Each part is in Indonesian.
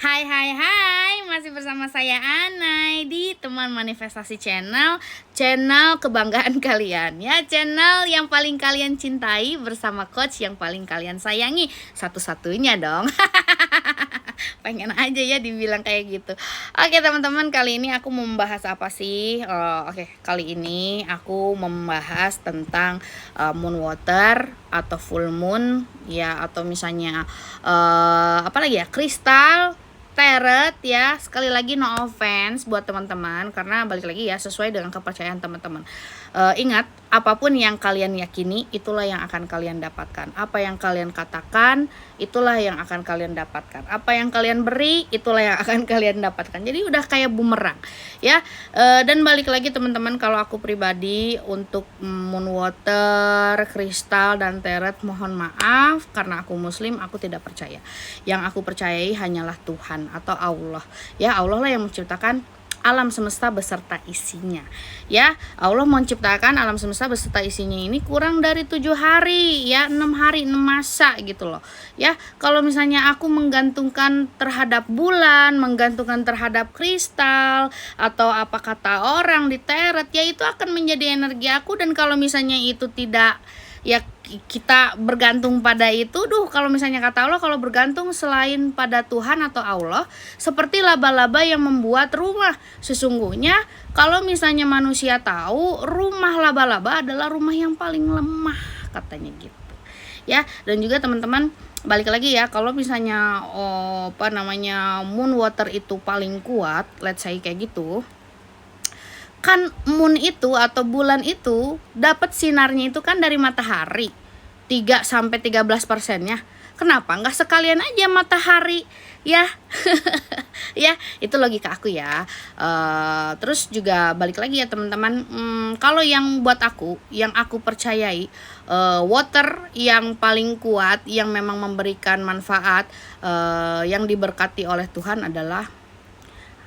Hai hai hai, masih bersama saya Anai di Teman Manifestasi Channel kebanggaan kalian ya, channel yang paling kalian cintai bersama coach yang paling kalian sayangi, satu-satunya dong. Pengen aja ya dibilang kayak gitu. Oke teman-teman, kali ini aku mau membahas apa sih? Kali ini aku membahas tentang moon water atau full moon ya, atau misalnya apa lagi ya, kristal, tarot ya. Sekali lagi no offense buat teman-teman, karena balik lagi ya, sesuai dengan kepercayaan teman-teman. Ingat, apapun yang kalian yakini, itulah yang akan kalian dapatkan. Apa yang kalian katakan, itulah yang akan kalian dapatkan. Apa yang kalian beri, itulah yang akan kalian dapatkan. Jadi udah kayak bumerang ya. Dan balik lagi teman-teman, kalau aku pribadi untuk moon water, kristal, dan tarot, mohon maaf karena aku muslim, aku tidak percaya. Yang aku percayai hanyalah Tuhan atau Allah ya. Allah lah yang menciptakan alam semesta beserta isinya ya. Allah menciptakan alam semesta beserta isinya ini kurang dari 7 hari ya, 6 hari 6 masa gitu loh ya. Kalau misalnya aku menggantungkan terhadap bulan, menggantungkan terhadap kristal, atau apa kata orang di tarot ya, itu akan menjadi energi aku. Dan kalau misalnya itu tidak ya, kita bergantung pada itu, kalau misalnya kata Allah, kalau bergantung selain pada Tuhan atau Allah, seperti laba-laba yang membuat rumah. Sesungguhnya kalau misalnya manusia tahu, rumah laba-laba adalah rumah yang paling lemah, katanya gitu ya. Dan juga teman-teman, balik lagi ya, kalau misalnya moon water itu paling kuat, let's say kayak gitu, kan moon itu atau bulan itu dapat sinarnya itu kan dari matahari 3-13%-nya. Kenapa nggak sekalian aja matahari ya? Ya, itu logika aku ya. Terus juga balik lagi ya teman-teman, kalau yang buat aku, yang aku percayai, water yang paling kuat, yang memang memberikan manfaat, yang diberkati oleh Tuhan adalah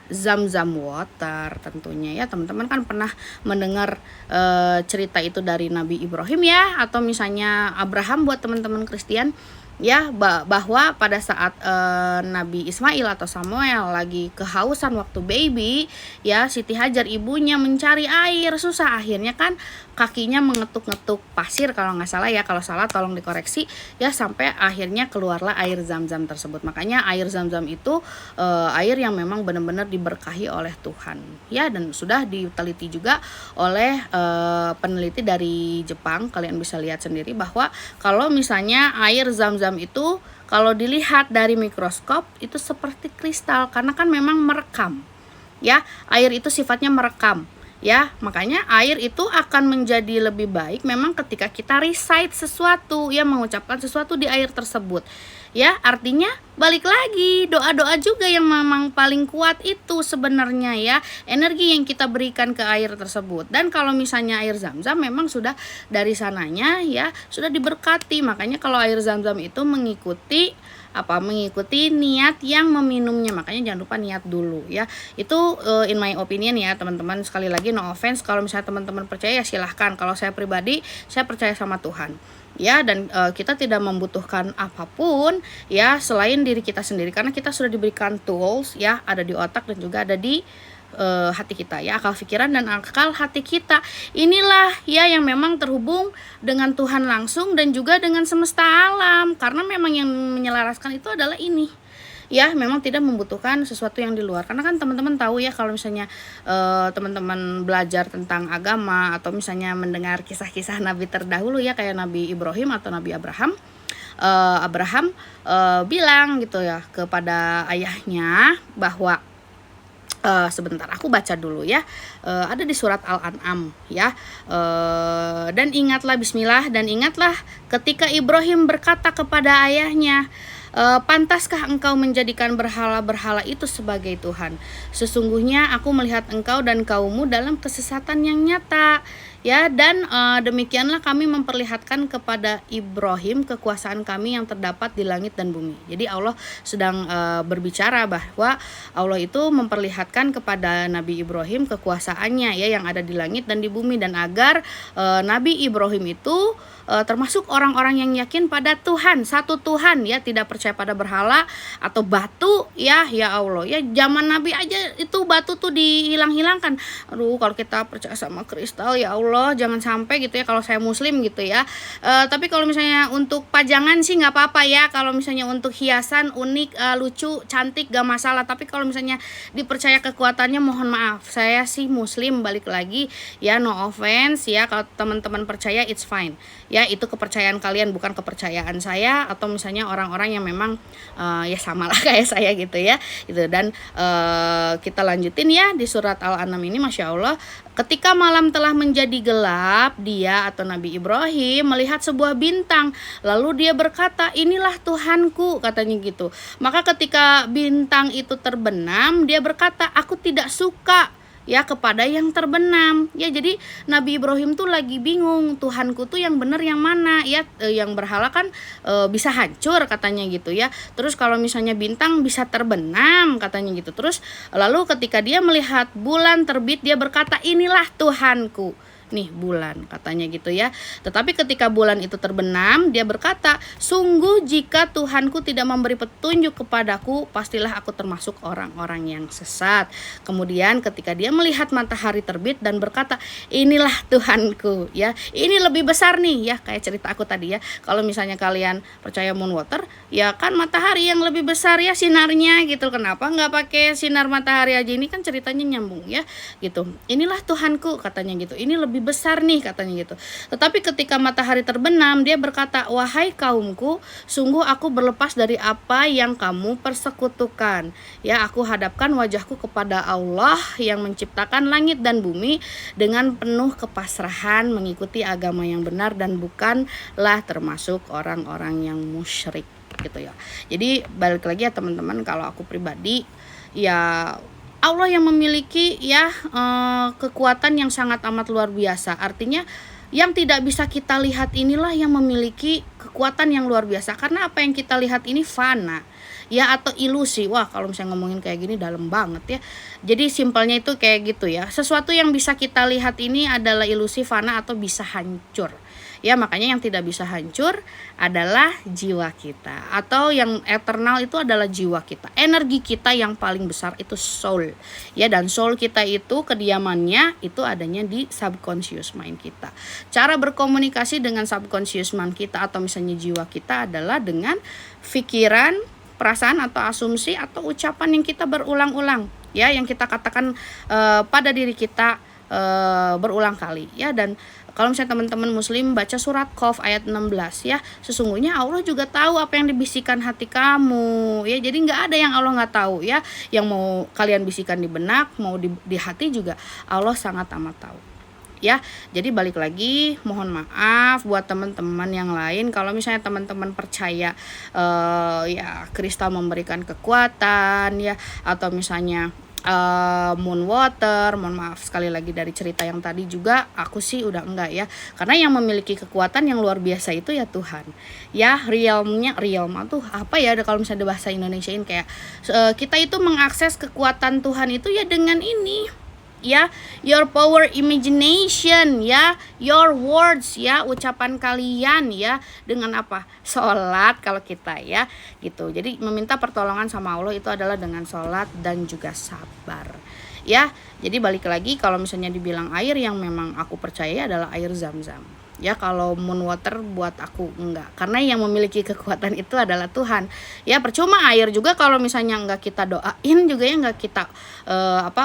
Zam-Zam water tentunya ya. Teman-teman kan pernah mendengar cerita itu dari Nabi Ibrahim ya, atau misalnya Abraham buat teman-teman Kristen ya, bahwa pada saat Nabi Ismail atau Samuel lagi kehausan waktu baby ya, Siti Hajar ibunya mencari air susah, akhirnya kan kakinya mengetuk-ngetuk pasir kalau nggak salah ya. Kalau salah tolong dikoreksi ya. Sampai akhirnya keluarlah air Zam-Zam tersebut. Makanya air Zam-Zam itu air yang memang benar-benar diberkahi oleh Tuhan ya. Dan sudah diteliti juga oleh peneliti dari Jepang. Kalian bisa lihat sendiri bahwa kalau misalnya air Zam-Zam itu, kalau dilihat dari mikroskop, itu seperti kristal, karena kan memang merekam ya. Air itu sifatnya merekam ya. Makanya air itu akan menjadi lebih baik memang ketika kita recite sesuatu ya, mengucapkan sesuatu di air tersebut ya. Artinya balik lagi, doa-doa juga yang memang paling kuat itu sebenarnya ya, energi yang kita berikan ke air tersebut. Dan kalau misalnya air Zam-Zam memang sudah dari sananya ya, sudah diberkati. Makanya kalau air Zam-Zam itu mengikuti niat yang meminumnya. Makanya jangan lupa niat dulu ya. Itu in my opinion ya teman-teman. Sekali lagi no offense, kalau misalnya teman-teman percaya ya silahkan. Kalau saya pribadi, saya percaya sama Tuhan ya. Dan kita tidak membutuhkan apapun ya selain diri kita sendiri, karena kita sudah diberikan tools ya, ada di otak dan juga ada di hati kita ya, akal pikiran dan akal hati kita. Inilah ya yang memang terhubung dengan Tuhan langsung dan juga dengan semesta alam, karena memang yang menyelaraskan itu adalah ini ya. Memang tidak membutuhkan sesuatu yang di luar, karena kan teman-teman tahu ya, kalau misalnya teman-teman belajar tentang agama atau misalnya mendengar kisah-kisah nabi terdahulu ya, kayak Nabi Ibrahim atau Nabi Abraham. Abraham bilang gitu ya kepada ayahnya bahwa sebentar aku baca dulu ya, ada di surat Al-An'am ya. Dan ingatlah, bismillah, dan ingatlah ketika Ibrahim berkata kepada ayahnya, pantaskah engkau menjadikan berhala-berhala itu sebagai Tuhan? Sesungguhnya aku melihat engkau dan kaummu dalam kesesatan yang nyata ya. Dan demikianlah kami memperlihatkan kepada Ibrahim kekuasaan kami yang terdapat di langit dan bumi. Jadi Allah sedang berbicara bahwa Allah itu memperlihatkan kepada Nabi Ibrahim kekuasaannya ya yang ada di langit dan di bumi, dan agar Nabi Ibrahim itu termasuk orang-orang yang yakin pada Tuhan, satu Tuhan ya, tidak percaya pada berhala atau batu ya Allah ya. Zaman Nabi aja itu batu tuh dihilang-hilangkan. Aduh, kalau kita percaya sama kristal ya Allah jangan sampai gitu ya, kalau saya muslim gitu ya. Tapi kalau misalnya untuk pajangan sih nggak apa-apa ya, kalau misalnya untuk hiasan unik, lucu, cantik gak masalah. Tapi kalau misalnya dipercaya kekuatannya, mohon maaf, saya sih muslim, balik lagi ya, no offense ya, kalau teman-teman percaya it's fine ya, itu kepercayaan kalian bukan kepercayaan saya atau misalnya orang-orang yang memang ya sama lah kayak saya gitu ya gitu. Dan kita lanjutin ya di surat Al-An'am ini, Masya Allah, ketika malam telah menjadi gelap, dia atau Nabi Ibrahim melihat sebuah bintang, lalu dia berkata, inilah Tuhanku, katanya gitu. Maka ketika bintang itu terbenam, dia berkata, aku tidak suka ya kepada yang terbenam ya. Jadi Nabi Ibrahim tuh lagi bingung, Tuhanku tuh yang benar yang mana ya, yang berhala kan bisa hancur katanya gitu ya, terus kalau misalnya bintang bisa terbenam katanya gitu. Terus lalu ketika dia melihat bulan terbit, dia berkata, inilah Tuhanku, nih bulan katanya gitu ya. Tetapi ketika bulan itu terbenam, dia berkata, sungguh jika Tuhanku tidak memberi petunjuk kepadaku, pastilah aku termasuk orang-orang yang sesat. Kemudian ketika dia melihat matahari terbit dan berkata, inilah Tuhanku ya, ini lebih besar nih ya, kayak cerita aku tadi ya. Kalau misalnya kalian percaya moon water ya kan, matahari yang lebih besar ya sinarnya gitu, kenapa nggak pakai sinar matahari aja, ini kan ceritanya nyambung ya gitu. Inilah Tuhanku katanya gitu, ini lebih besar nih katanya gitu. Tetapi ketika matahari terbenam, dia berkata, wahai kaumku, sungguh aku berlepas dari apa yang kamu persekutukan ya, aku hadapkan wajahku kepada Allah yang menciptakan langit dan bumi dengan penuh kepasrahan, mengikuti agama yang benar dan bukanlah termasuk orang-orang yang musyrik gitu ya. Jadi balik lagi ya teman-teman, kalau aku pribadi ya, Allah yang memiliki ya kekuatan yang sangat amat luar biasa. Artinya yang tidak bisa kita lihat inilah yang memiliki kekuatan yang luar biasa, karena apa yang kita lihat ini fana ya atau ilusi. Wah, kalau misalnya ngomongin kayak gini dalam banget ya. Jadi simpelnya itu kayak gitu ya, sesuatu yang bisa kita lihat ini adalah ilusi, fana atau bisa hancur ya. Makanya yang tidak bisa hancur adalah jiwa kita, atau yang eternal itu adalah jiwa kita. Energi kita yang paling besar itu soul ya, dan soul kita itu kediamannya itu adanya di subconscious mind kita. Cara berkomunikasi dengan subconscious mind kita atau misalnya jiwa kita adalah dengan pikiran, perasaan atau asumsi atau ucapan yang kita berulang-ulang ya, yang kita katakan pada diri kita berulang kali ya. Dan kalau misalnya teman-teman muslim baca surat Qaf ayat 16 ya, sesungguhnya Allah juga tahu apa yang dibisikkan hati kamu ya. Jadi nggak ada yang Allah nggak tahu ya, yang mau kalian bisikan di benak mau di hati juga Allah sangat amat tahu ya. Jadi balik lagi, mohon maaf buat teman-teman yang lain kalau misalnya teman-teman percaya ya kristal memberikan kekuatan ya, atau misalnya moon water. Mohon maaf sekali lagi dari cerita yang tadi juga aku sih udah enggak ya, karena yang memiliki kekuatan yang luar biasa itu ya Tuhan ya. Realm tuh apa ya, kalau misalnya bahasa Indonesiain kayak kita itu mengakses kekuatan Tuhan itu ya dengan ini ya, your power imagination ya, your words ya, ucapan kalian ya, dengan apa? Sholat kalau kita ya gitu. Jadi meminta pertolongan sama Allah itu adalah dengan sholat dan juga sabar ya. Jadi balik lagi, kalau misalnya dibilang air yang memang aku percaya adalah air Zam-Zam ya. Kalau moon water buat aku enggak, karena yang memiliki kekuatan itu adalah Tuhan ya. Percuma air juga kalau misalnya enggak kita doain juga ya, enggak kita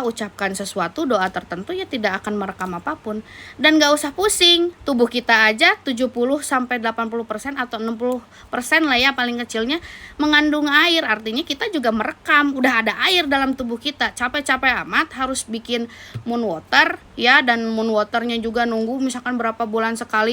ucapkan sesuatu doa tertentu ya, tidak akan merekam apapun. Dan enggak usah pusing, tubuh kita aja 70-80% atau 60% lah ya paling kecilnya mengandung air. Artinya kita juga merekam, udah ada air dalam tubuh kita. Capek-capek amat harus bikin moon water ya, dan moon waternya juga nunggu misalkan berapa bulan sekali.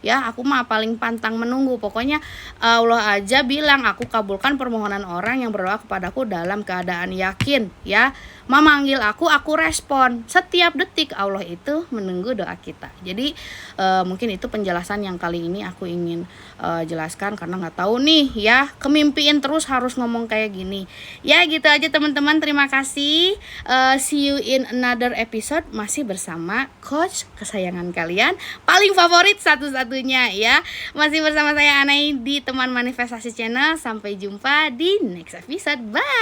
ya. Aku mah paling pantang menunggu. Pokoknya Allah aja bilang, aku kabulkan permohonan orang yang berdoa kepadaku dalam keadaan yakin, ya. Memanggil aku respon. Setiap detik Allah itu menunggu doa kita. Jadi mungkin itu penjelasan yang kali ini aku ingin jelaskan, karena nggak tahu nih ya, kemimpiin terus harus ngomong kayak gini. Ya gitu aja teman-teman, terima kasih. See you in another episode, masih bersama coach kesayangan kalian, paling favorit satu-satunya ya. Masih bersama saya Anai di Teman Manifestasi Channel. Sampai jumpa di next episode. Bye.